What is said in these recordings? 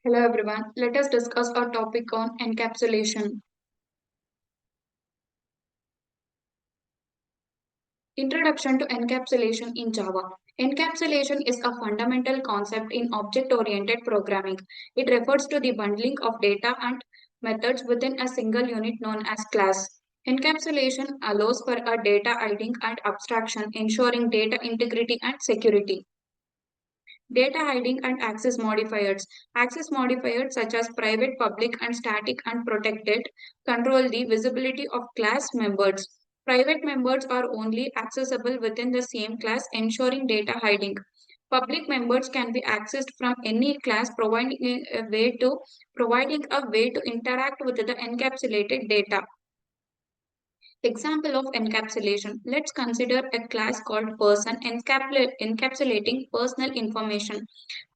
Hello everyone, let us discuss our topic on encapsulation. Introduction to encapsulation in Java. Encapsulation is a fundamental concept in object-oriented programming. It refers to the bundling of data and methods within a single unit known as class. Encapsulation allows for a data hiding and abstraction, ensuring data integrity and security. Data hiding and access modifiers. Access modifiers such as private, public, and static and protected control the visibility of class members. Private members are only accessible within the same class, ensuring data hiding. Public members can be accessed from any class, providing a way to interact with the encapsulated data. Example of encapsulation. Let's consider a class called person encapsulating personal information.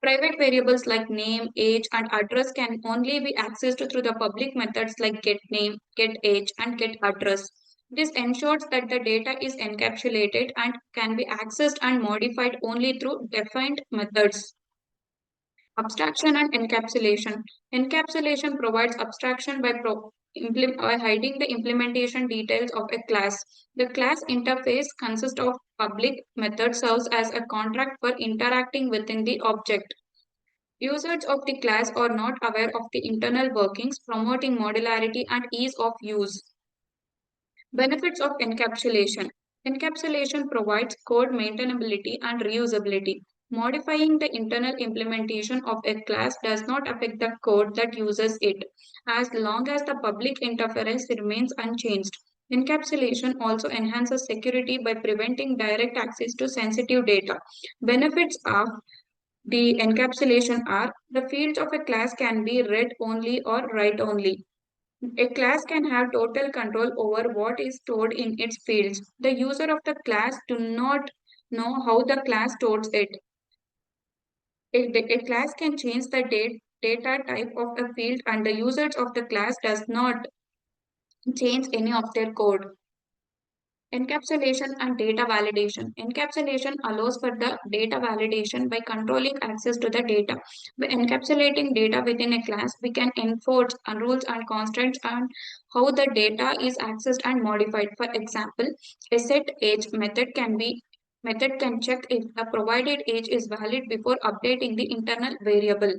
Private variables like name, age, and address can only be accessed through the public methods like getName, getAge, and getAddress. This ensures that the data is encapsulated and can be accessed and modified only through defined methods. Abstraction and encapsulation. Encapsulation provides abstraction by hiding the implementation details of a class. The class interface consists of public method serves as a contract for interacting within the object. Users of the class are not aware of the internal workings, promoting modularity and ease of use. Benefits of encapsulation. Encapsulation provides code maintainability and reusability. Modifying the internal implementation of a class does not affect the code that uses it, as long as the public interface remains unchanged. Encapsulation also enhances security by preventing direct access to sensitive data. Benefits of the encapsulation are the fields of a class can be read only or write only. A class can have total control over what is stored in its fields. The user of the class do not know how the class stores it. A class can change the data type of a field and the users of the class does not change any of their code. Encapsulation and data validation. Encapsulation allows for the data validation by controlling access to the data. By encapsulating data within a class, we can enforce rules and constraints on how the data is accessed and modified. For example, a set age method can check if the provided age is valid before updating the internal variable.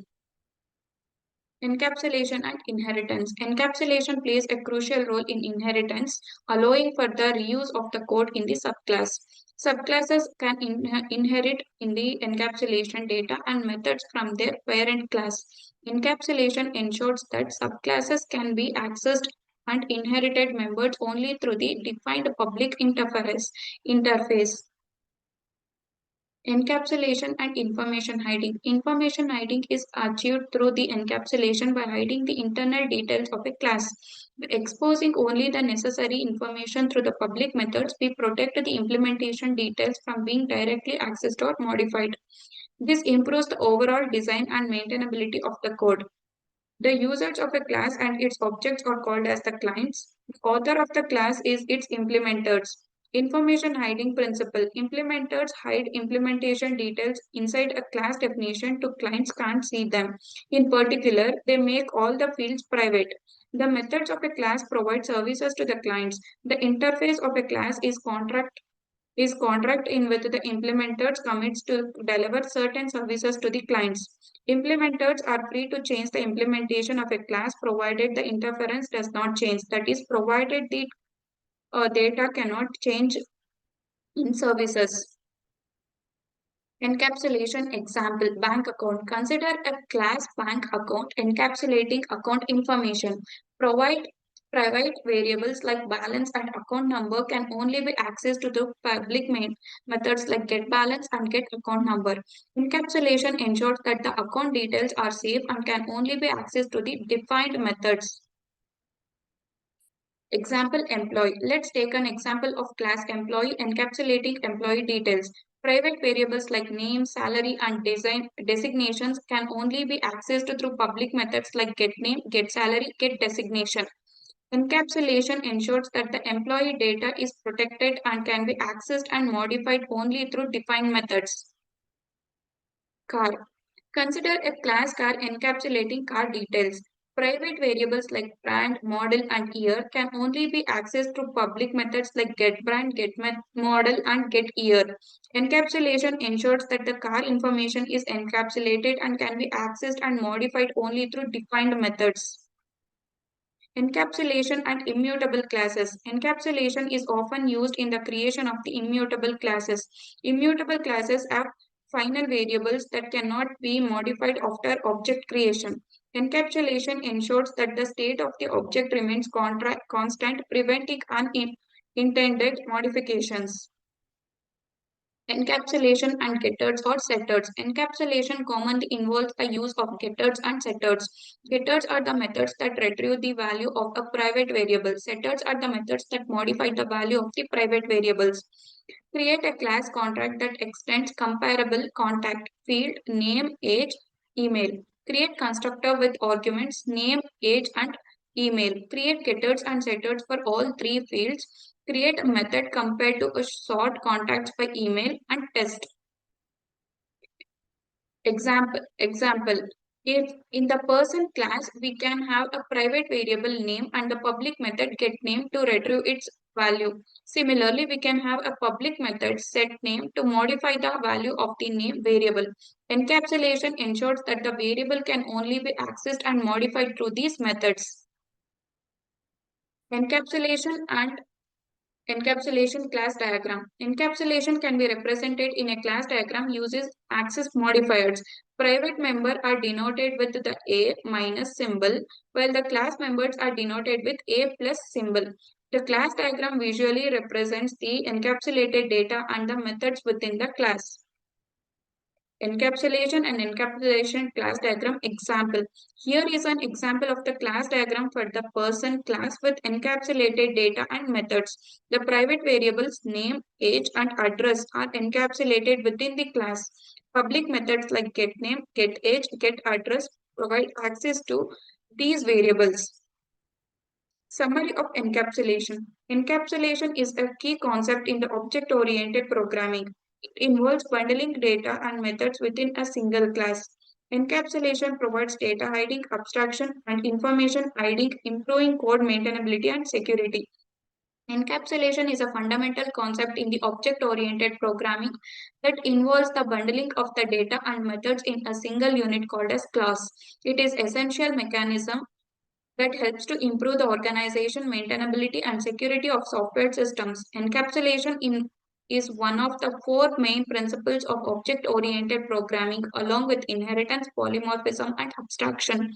Encapsulation and inheritance. Encapsulation plays a crucial role in inheritance, allowing for the reuse of the code in the subclass. Subclasses can inherit in the encapsulation data and methods from their parent class. Encapsulation ensures that subclasses can be accessed and inherited members only through the defined public interface. Encapsulation and information hiding. Information hiding is achieved through the encapsulation by hiding the internal details of a class. By exposing only the necessary information through the public methods, we protect the implementation details from being directly accessed or modified. This improves the overall design and maintainability of the code. The users of a class and its objects are called as the clients. The author of the class is its implementers. Information hiding principle. Implementers hide implementation details inside a class definition to clients can't see them. In particular, they make all the fields private. The methods of a class provide services to the clients. The interface of a class is contract in with the implementers commits to deliver certain services to the clients. Implementers are free to change the implementation of a class provided the interference does not change. That is, provided the data cannot change in services. Encapsulation example bank account. Consider a class bank account encapsulating account information. Provide private variables like balance and account number can only be accessed to the public methods like get balance and get account number. Encapsulation ensures that the account details are safe and can only be accessed to the defined methods. Example employee. Let's take an example of class employee encapsulating employee details. Private variables like name, salary, and designations can only be accessed through public methods like get name, get salary, get designation. Encapsulation ensures that the employee data is protected and can be accessed and modified only through defined methods. Car. Consider a class car encapsulating car details. Private variables like brand, model, and year can only be accessed through public methods like getBrand, getModel, and getYear. Encapsulation ensures that the car information is encapsulated and can be accessed and modified only through defined methods. Encapsulation and immutable classes. Encapsulation is often used in the creation of the immutable classes. Immutable classes have final variables that cannot be modified after object creation. Encapsulation ensures that the state of the object remains constant, preventing unintended modifications. Encapsulation and getters or setters. Encapsulation commonly involves the use of getters and setters. Getters are the methods that retrieve the value of a private variable. Setters are the methods that modify the value of the private variables. Create a class contract that extends comparable contact field, name, age, email. Create constructor with arguments name, age, and email. Create getters and setters for all three fields. Create a method compared to a sort contacts by email and test. Example. If in the person class we can have a private variable name and the public method get name to retrieve its value. Similarly, we can have a public method set name to modify the value of the name variable. Encapsulation ensures that the variable can only be accessed and modified through these methods. Encapsulation and Encapsulation class diagram. Encapsulation can be represented in a class diagram uses access modifiers. Private members are denoted with the A minus symbol, while the class members are denoted with A plus symbol. The class diagram visually represents the encapsulated data and the methods within the class. Encapsulation and encapsulation class diagram example. Here is an example of the class diagram for the person class with encapsulated data and methods. The private variables name, age, and address are encapsulated within the class. Public methods like getName, getAge, getAddress provide access to these variables. Summary of encapsulation. Encapsulation is a key concept in the object-oriented programming. It involves bundling data and methods within a single class. Encapsulation provides data hiding, abstraction, and information hiding, improving code maintainability and security. Encapsulation is a fundamental concept in the object-oriented programming that involves the bundling of the data and methods in a single unit called as class. It is essential mechanism that helps to improve the organization, maintainability, and security of software systems. Is one of the four main principles of object-oriented programming, along with inheritance, polymorphism, and abstraction.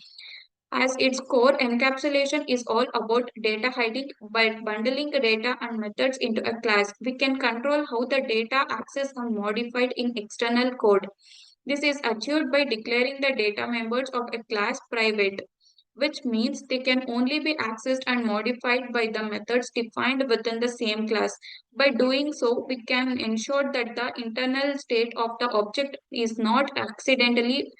As its core, encapsulation is all about data hiding. By bundling data and methods into a class, we can control how the data accessed and modified in external code. This is achieved by declaring the data members of a class private, which means they can only be accessed and modified by the methods defined within the same class. By doing so, we can ensure that the internal state of the object is not accidentally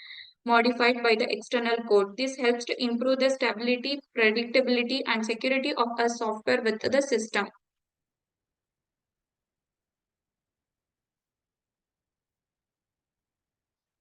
modified by the external code. This helps to improve the stability, predictability, and security of a software with the system.